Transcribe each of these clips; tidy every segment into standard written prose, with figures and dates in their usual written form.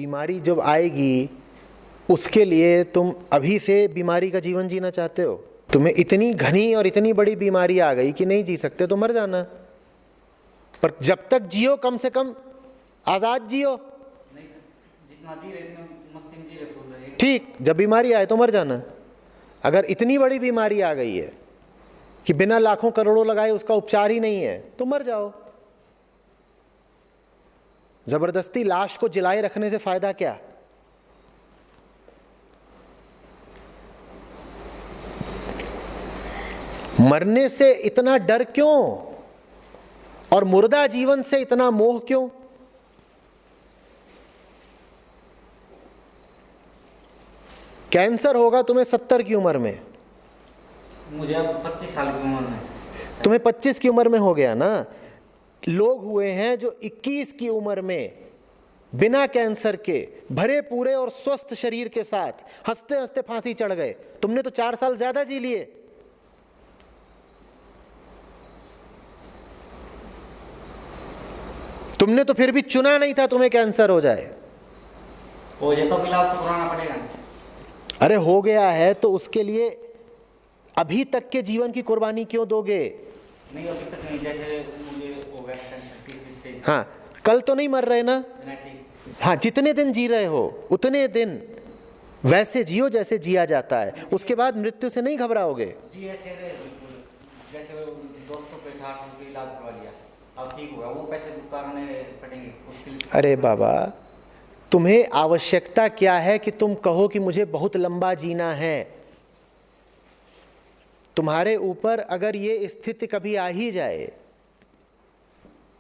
बीमारी जब आएगी उसके लिए तुम अभी से बीमारी का जीवन जीना चाहते हो? तुम्हें इतनी घनी और इतनी बड़ी बीमारी आ गई कि नहीं जी सकते तो मर जाना। पर जब तक जियो कम से कम आजाद जियो। नहीं सर, जितना जी रहे इतने मस्ती में जी रहे, फूल रहे। ठीक, जब बीमारी आए तो मर जाना। अगर इतनी बड़ी बीमारी आ गई है कि बिना लाखों करोड़ों लगाए उसका उपचार ही नहीं है तो मर जाओ। जबरदस्ती लाश को जिलाए रखने से फायदा क्या? मरने से इतना डर क्यों और मुर्दा जीवन से इतना मोह क्यों? कैंसर होगा तुम्हें 70 की उम्र में, मुझे अब 25 साल की उम्र में। तुम्हें 25 की उम्र में हो गया ना। लोग हुए हैं जो 21 की उम्र में बिना कैंसर के भरे पूरे और स्वस्थ शरीर के साथ हंसते हंसते फांसी चढ़ गए। तुमने तो 4 साल ज्यादा जी लिए। तुमने तो फिर भी चुना नहीं था तुम्हें कैंसर हो जाए। हो जाए तो इलाज तो कराना पड़ेगा। अरे हो गया है तो उसके लिए अभी तक के जीवन की कुर्बानी क्यों दोगे? नहीं अभी तक नहीं, जैसे मुझे हो गया कैंसर 30 स्टेज। हाँ, कल तो नहीं मर रहे ना। जेनेटिक। हाँ, जितने दिन जी रहे हो उतने दिन वैसे जियो जैसे जिया जाता है। उसके बाद मृत्यु से नहीं घबराओगे। जी ऐसे रहे बिल्कुल, जैसे दोस्तों पे ठाक उनके इलाज करवा लिया, अब ठीक होगा, वो पैसे उतारने पड़ेंगे उसके लिए। अरे बाबा, तुम्हें आवश्यकता क्या है कि तुम कहो कि मुझे बहुत लंबा जीना है? तुम्हारे ऊपर अगर ये स्थिति कभी आ ही जाए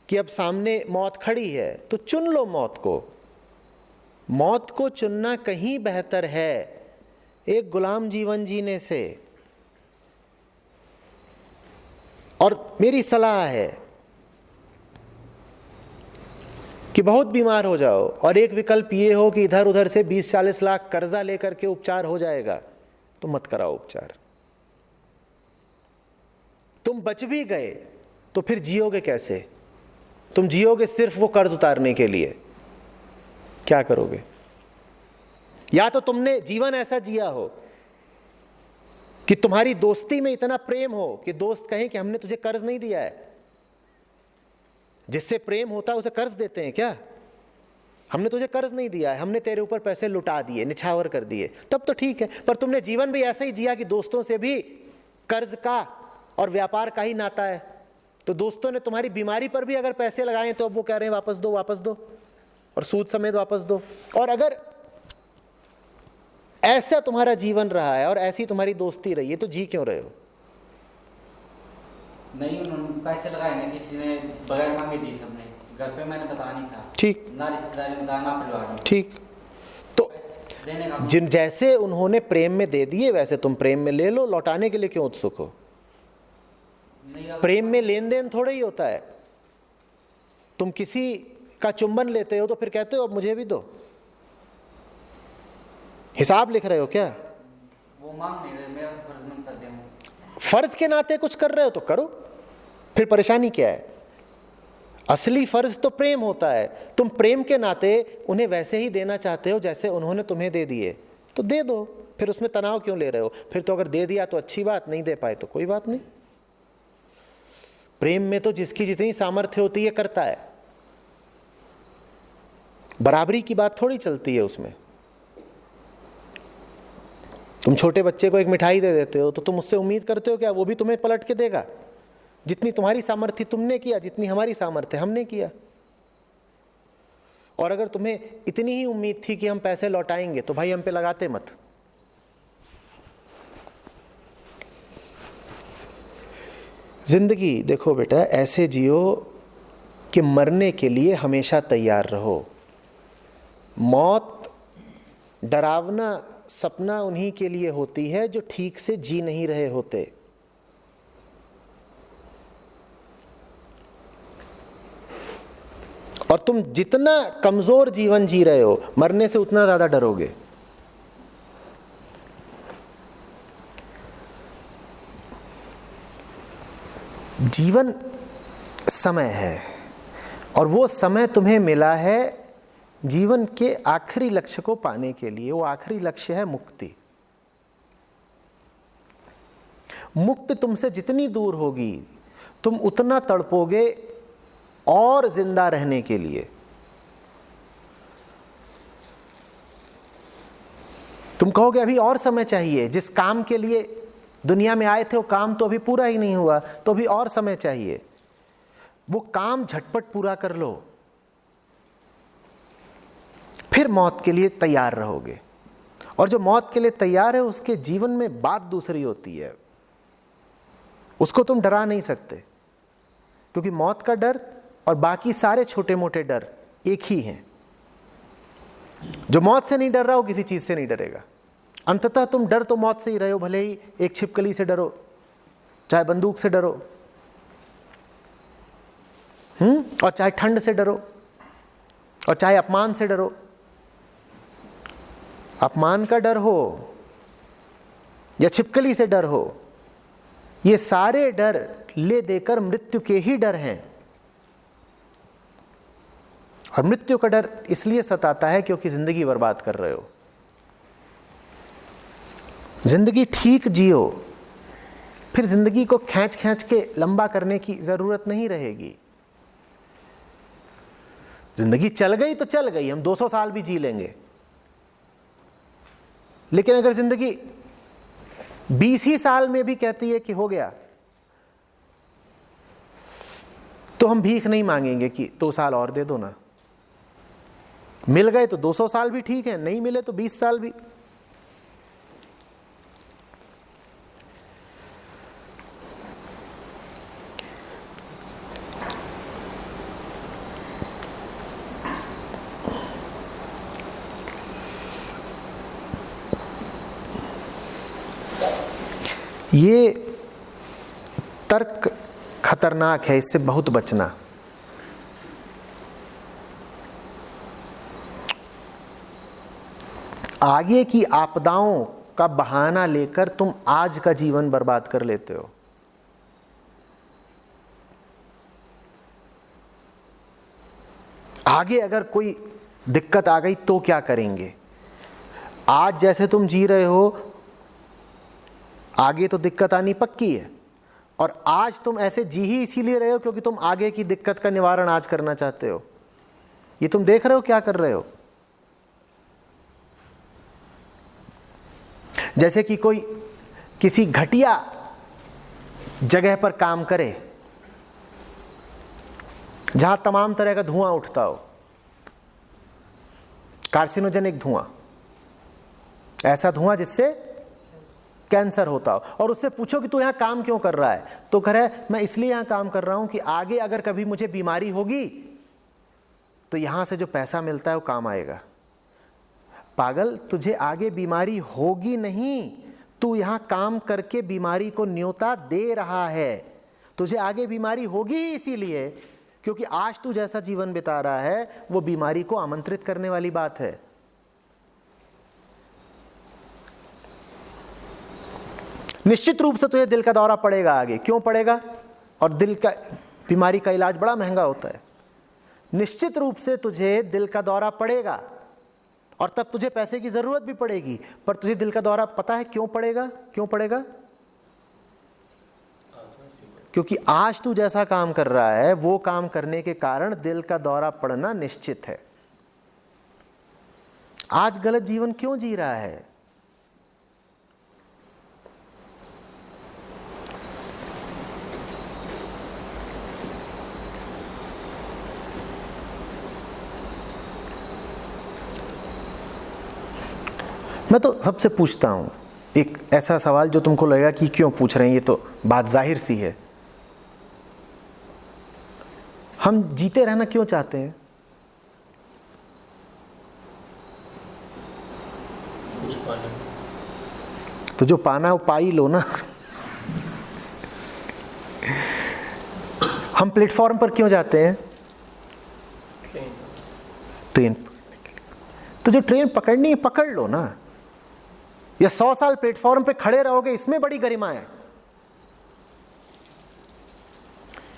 कि अब सामने मौत खड़ी है तो चुन लो मौत को। मौत को चुनना कहीं बेहतर है एक गुलाम जीवन जीने से। और मेरी सलाह है कि बहुत बीमार हो जाओ और एक विकल्प ये हो कि इधर उधर से 20-40 लाख कर्जा लेकर के उपचार हो जाएगा, तो मत कराओ उपचार। तुम बच भी गए तो फिर जियोगे कैसे? तुम जियोगे सिर्फ वो कर्ज उतारने के लिए। क्या करोगे? या तो तुमने जीवन ऐसा जिया हो कि तुम्हारी दोस्ती में इतना प्रेम हो कि दोस्त कहे कि हमने तुझे कर्ज नहीं दिया है। जिससे प्रेम होता है उसे कर्ज देते हैं क्या? हमने तुझे कर्ज नहीं दिया है, हमने तेरे ऊपर पैसे लुटा दिए, निछावर कर दिए, तब तो ठीक है। पर तुमने जीवन भी ऐसा ही जिया कि दोस्तों से भी कर्ज का और व्यापार का ही नाता है। तो दोस्तों ने तुम्हारी बीमारी पर भी अगर पैसे लगाए तो अब वो कह रहे हैं वापस दो वापस दो, और सूद समेत वापस दो। और अगर ऐसा तुम्हारा जीवन रहा है और ऐसी तुम्हारी दोस्ती रही है तो जी क्यों रहे हो? नहीं, उन्होंने पैसे लगाए ना, किसी ने बगैर मांगे दी, सबने। घर पे मैंने बताया नहीं था। ठीक, ना रिश्तेदारी में बताया, ना परिवार में। ठीक। तो देने का जिन जैसे उन्होंने प्रेम में दे दिए वैसे तुम प्रेम में ले लो। लौटाने के लिए क्यों उत्सुक हो? नहीं, प्रेम में लेन देन थोड़ा ही होता है। तुम किसी का चुंबन लेते हो तो फिर कहते हो अब मुझे भी दो। हिसाब लिख रहे हो क्या? वो मांग नहीं रहे, मेरा फर्ज बनता है दूं। फर्ज के नाते कुछ कर रहे हो तो करो, फिर परेशानी क्या है? असली फर्ज तो प्रेम होता है। तुम प्रेम के नाते उन्हें वैसे ही देना चाहते हो जैसे उन्होंने तुम्हें दे दिए, तो दे दो। फिर उसमें तनाव क्यों ले रहे हो? फिर तो अगर दे दिया तो अच्छी बात, नहीं दे पाए तो कोई बात नहीं। प्रेम में तो जिसकी जितनी सामर्थ्य होती है करता है। बराबरी की बात थोड़ी चलती है उसमें। तुम छोटे बच्चे को एक मिठाई दे देते हो तो तुम उससे उम्मीद करते हो क्या वो भी तुम्हें पलट के देगा? जितनी तुम्हारी सामर्थ्य तुमने किया, जितनी हमारी सामर्थ्य हमने किया। और अगर तुम्हें इतनी ही उम्मीद थी कि हम पैसे लौटाएंगे तो भाई हम पे लगाते मत। जिंदगी देखो बेटा ऐसे जियो कि मरने के लिए हमेशा तैयार रहो। मौत डरावना सपना उन्हीं के लिए होती है जो ठीक से जी नहीं रहे होते। और तुम जितना कमजोर जीवन जी रहे हो मरने से उतना ज्यादा डरोगे। जीवन समय है और वो समय तुम्हें मिला है जीवन के आखिरी लक्ष्य को पाने के लिए, वो आखिरी लक्ष्य है मुक्ति। मुक्ति तुमसे जितनी दूर होगी तुम उतना तड़पोगे और जिंदा रहने के लिए। तुम कहोगे अभी और समय चाहिए, जिस काम के लिए दुनिया में आए थे वो काम तो अभी पूरा ही नहीं हुआ, तो अभी और समय चाहिए। वो काम झटपट पूरा कर लो, फिर मौत के लिए तैयार रहोगे। और जो मौत के लिए तैयार है उसके जीवन में बात दूसरी होती है, उसको तुम डरा नहीं सकते, क्योंकि मौत का डर और बाकी सारे छोटे मोटे डर एक ही हैं। जो मौत से नहीं डर रहा वो किसी चीज से नहीं डरेगा। अंततः तुम डर तो मौत से ही रहे हो, भले ही एक छिपकली से डरो, चाहे बंदूक से डरो, और चाहे ठंड से डरो, और चाहे अपमान से डरो। अपमान का डर हो या छिपकली से डर हो, ये सारे डर ले देकर मृत्यु के ही डर हैं। और मृत्यु का डर इसलिए सताता है क्योंकि जिंदगी बर्बाद कर रहे हो। जिंदगी ठीक जियो, फिर जिंदगी को खींच खींच के लंबा करने की जरूरत नहीं रहेगी। जिंदगी चल गई तो चल गई, हम 200 साल भी जी लेंगे। लेकिन अगर जिंदगी 20 ही साल में भी कहती है कि हो गया, तो हम भीख नहीं मांगेंगे कि 2 साल और दे दो ना। मिल गए तो 200 साल भी ठीक है, नहीं मिले तो 20 साल भी। ये तर्क खतरनाक है, इससे बहुत बचना। आगे की आपदाओं का बहाना लेकर तुम आज का जीवन बर्बाद कर लेते हो। आगे अगर कोई दिक्कत आ गई तो क्या करेंगे? आज जैसे तुम जी रहे हो, आगे तो दिक्कत आनी पक्की है। और आज तुम ऐसे जी ही इसीलिए रहे हो क्योंकि तुम आगे की दिक्कत का निवारण आज करना चाहते हो। ये तुम देख रहे हो क्या कर रहे हो? जैसे कि कोई किसी घटिया जगह पर काम करे जहां तमाम तरह का धुआं उठता हो, कार्सिनोजेनिक धुआं, ऐसा धुआं जिससे कैंसर होता हो, और उससे पूछो कि तू यहां काम क्यों कर रहा है, तो कह रहा है मैं इसलिए यहां काम कर रहा हूं कि आगे अगर कभी मुझे बीमारी होगी तो यहां से जो पैसा मिलता है वो काम आएगा। पागल, तुझे आगे बीमारी होगी नहीं, तू यहां काम करके बीमारी को न्योता दे रहा है। तुझे आगे बीमारी होगी ही इसीलिए क्योंकि आज तू जैसा जीवन बिता रहा है वो बीमारी को आमंत्रित करने वाली बात है। निश्चित रूप से तुझे दिल का दौरा पड़ेगा आगे। क्यों पड़ेगा? और दिल का बीमारी का इलाज बड़ा महंगा होता है। निश्चित रूप से तुझे दिल का दौरा पड़ेगा और तब तुझे पैसे की जरूरत भी पड़ेगी। पर तुझे दिल का दौरा पता है क्यों पड़ेगा? क्यों पड़ेगा? क्योंकि आज तू जैसा काम कर रहा है वो काम करने के कारण दिल का दौरा पड़ना निश्चित है। आज गलत जीवन क्यों जी रहा है? मैं तो सबसे पूछता हूं एक ऐसा सवाल जो तुमको लगेगा कि क्यों पूछ रहे हैं, ये तो बात जाहिर सी है। हम जीते रहना क्यों चाहते हैं? कुछ पाने। तो जो पाना वो पा ही लो ना। हम प्लेटफॉर्म पर क्यों जाते हैं? ट्रेन। तो जो ट्रेन पकड़नी है पकड़ लो ना। या 100 साल प्लेटफॉर्म पे खड़े रहोगे, इसमें बड़ी गरिमा है।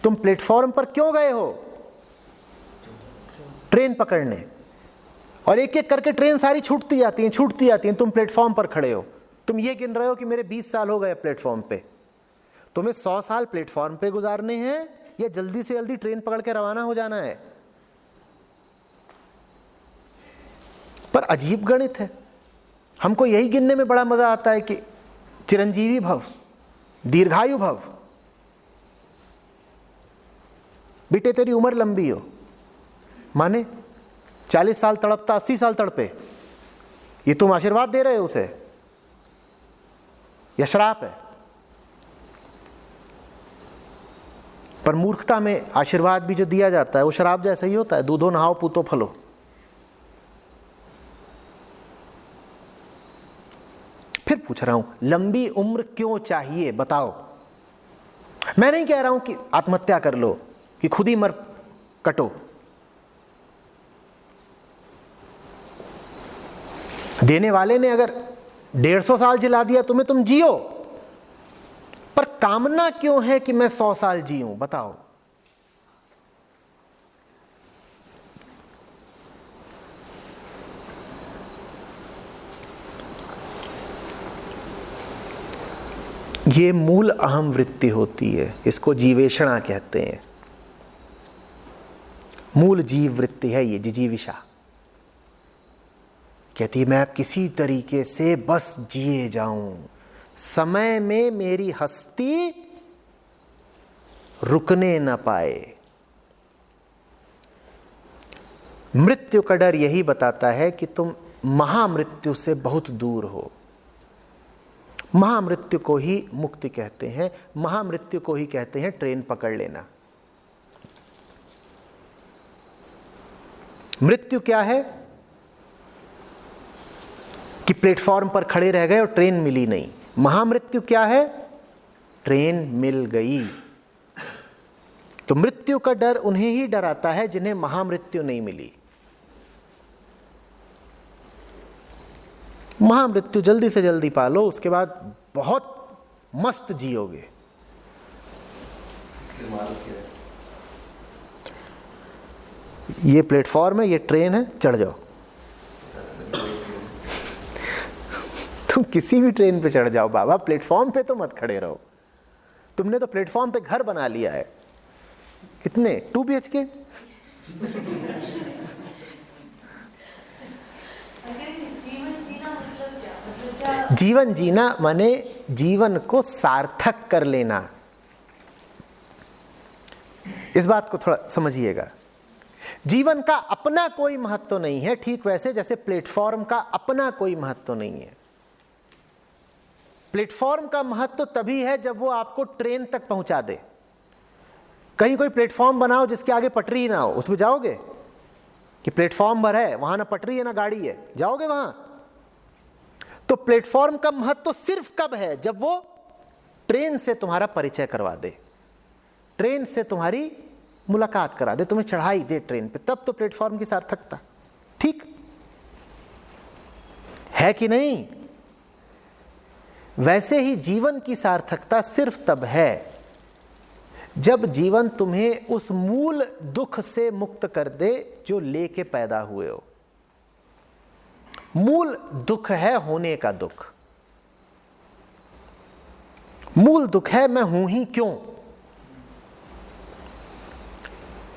तुम प्लेटफॉर्म पर क्यों गए हो? ट्रेन पकड़ने। और एक एक करके ट्रेन सारी छूटती जाती हैं। तुम प्लेटफॉर्म पर खड़े हो, तुम ये गिन रहे हो कि मेरे 20 साल हो गए प्लेटफॉर्म पे। तुम्हें 100 साल प्लेटफॉर्म पे गुजारने हैं या जल्दी से जल्दी ट्रेन पकड़ के रवाना हो जाना है। पर अजीब गणित है। हमको यही गिनने में बड़ा मजा आता है कि चिरंजीवी भव, दीर्घायु भव, बेटे तेरी उम्र लंबी हो, माने 40 साल तड़पता 80 साल तड़पे, ये तुम आशीर्वाद दे रहे हो उसे या श्राप है? पर मूर्खता में आशीर्वाद भी जो दिया जाता है वो शराब जैसा ही होता है, दूधो नहाओ पूतो फलो। फिर पूछ रहा हूं, लंबी उम्र क्यों चाहिए बताओ? मैं नहीं कह रहा हूं कि आत्महत्या कर लो, कि खुद ही मर कटो। देने वाले ने अगर 150 साल जिला दिया तुम्हें, तुम जियो, पर कामना क्यों है कि मैं 100 साल जीऊं बताओ? ये मूल अहम वृत्ति होती है, इसको जीवेषणा कहते हैं। मूल जीव वृत्ति है ये, जिजीविषा कहती है मैं अब किसी तरीके से बस जिए जाऊं, समय में मेरी हस्ती रुकने न पाए। मृत्यु का डर यही बताता है कि तुम महामृत्यु से बहुत दूर हो। महामृत्यु को ही मुक्ति कहते हैं, महामृत्यु को ही कहते हैं ट्रेन पकड़ लेना। मृत्यु क्या है कि प्लेटफॉर्म पर खड़े रह गए और ट्रेन मिली नहीं। महामृत्यु क्या है? ट्रेन मिल गई। तो मृत्यु का डर उन्हें ही डराता है जिन्हें महामृत्यु नहीं मिली। महामृत्यु जल्दी से जल्दी पालो, उसके बाद बहुत मस्त जियोगे। ये प्लेटफॉर्म है, ये ट्रेन है, चढ़ जाओ। तुम किसी भी ट्रेन पे चढ़ जाओ बाबा, प्लेटफॉर्म पे तो मत खड़े रहो। तुमने तो प्लेटफॉर्म पे घर बना लिया है। कितने? 2 BHK? जीवन जीना माने जीवन को सार्थक कर लेना। इस बात को थोड़ा समझिएगा। जीवन का अपना कोई महत्व नहीं है, ठीक वैसे जैसे प्लेटफॉर्म का अपना कोई महत्व नहीं है। प्लेटफॉर्म का महत्व तभी है जब वो आपको ट्रेन तक पहुंचा दे। कहीं कोई प्लेटफॉर्म बनाओ जिसके आगे पटरी ना हो, उसमें जाओगे? कि प्लेटफॉर्म भर है, वहां ना पटरी है ना गाड़ी है, जाओगे वहां? तो प्लेटफॉर्म का महत्व सिर्फ कब है? जब वो ट्रेन से तुम्हारा परिचय करवा दे, ट्रेन से तुम्हारी मुलाकात करा दे, तुम्हें चढ़ाई दे ट्रेन पे, तब तो प्लेटफॉर्म की सार्थकता। ठीक है कि नहीं? वैसे ही जीवन की सार्थकता सिर्फ तब है जब जीवन तुम्हें उस मूल दुख से मुक्त कर दे जो लेके पैदा हुए हो। मूल दुख है होने का दुख। मूल दुख है मैं हूं ही क्यों।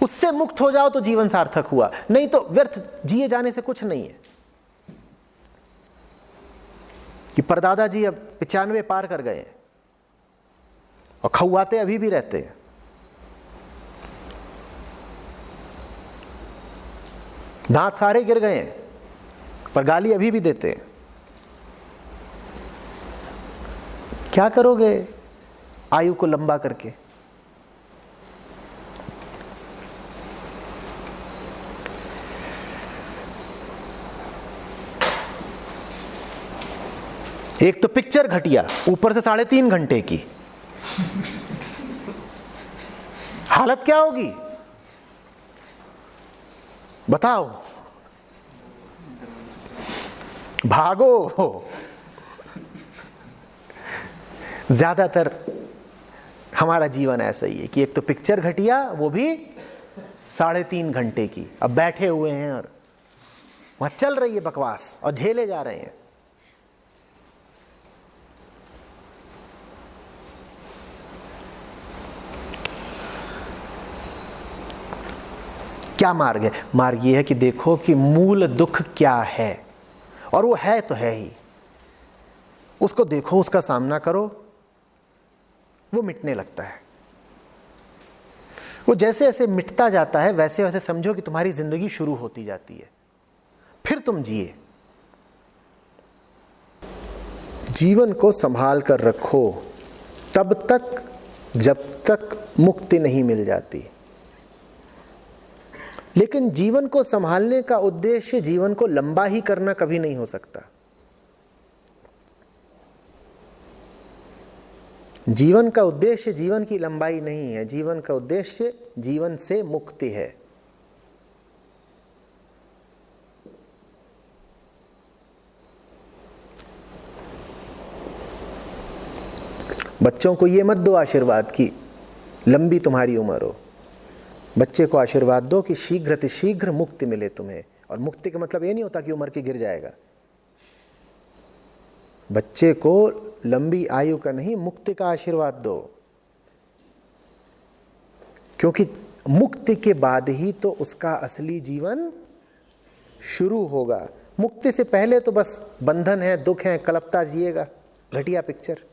उससे मुक्त हो जाओ तो जीवन सार्थक हुआ, नहीं तो व्यर्थ जिए जाने से कुछ नहीं है। कि परदादा जी अब 95 पार कर गए हैं और खौआते अभी भी रहते हैं। दांत सारे गिर गए हैं पर गाली अभी भी देते हैं। क्या करोगे आयु को लंबा करके? एक तो पिक्चर घटिया, ऊपर से 3.5 घंटे की। हालत क्या होगी बताओ? भागो। ज्यादातर हमारा जीवन ऐसा ही है कि एक तो पिक्चर घटिया, वो भी 3.5 घंटे की। अब बैठे हुए हैं और वहां चल रही है बकवास और झेले जा रहे हैं। क्या मार्ग है? मार्ग ये है कि देखो कि मूल दुख क्या है, और वो है तो है ही, उसको देखो, उसका सामना करो, वो मिटने लगता है। वो जैसे जैसे मिटता जाता है वैसे वैसे समझो कि तुम्हारी जिंदगी शुरू होती जाती है, फिर तुम जिए। जीवन को संभाल कर रखो तब तक जब तक मुक्ति नहीं मिल जाती। लेकिन जीवन को संभालने का उद्देश्य जीवन को लंबा ही करना कभी नहीं हो सकता। जीवन का उद्देश्य जीवन की लंबाई नहीं है, जीवन का उद्देश्य जीवन से मुक्ति है। बच्चों को ये मत दो आशीर्वाद की लंबी तुम्हारी उम्र हो। बच्चे को आशीर्वाद दो कि शीघ्र मुक्ति मिले तुम्हें। और मुक्ति का मतलब ये नहीं होता कि उम्र के गिर जाएगा। बच्चे को लंबी आयु का नहीं, मुक्ति का आशीर्वाद दो, क्योंकि मुक्ति के बाद ही तो उसका असली जीवन शुरू होगा। मुक्ति से पहले तो बस बंधन है, दुख है, कल्पता जिएगा। घटिया पिक्चर।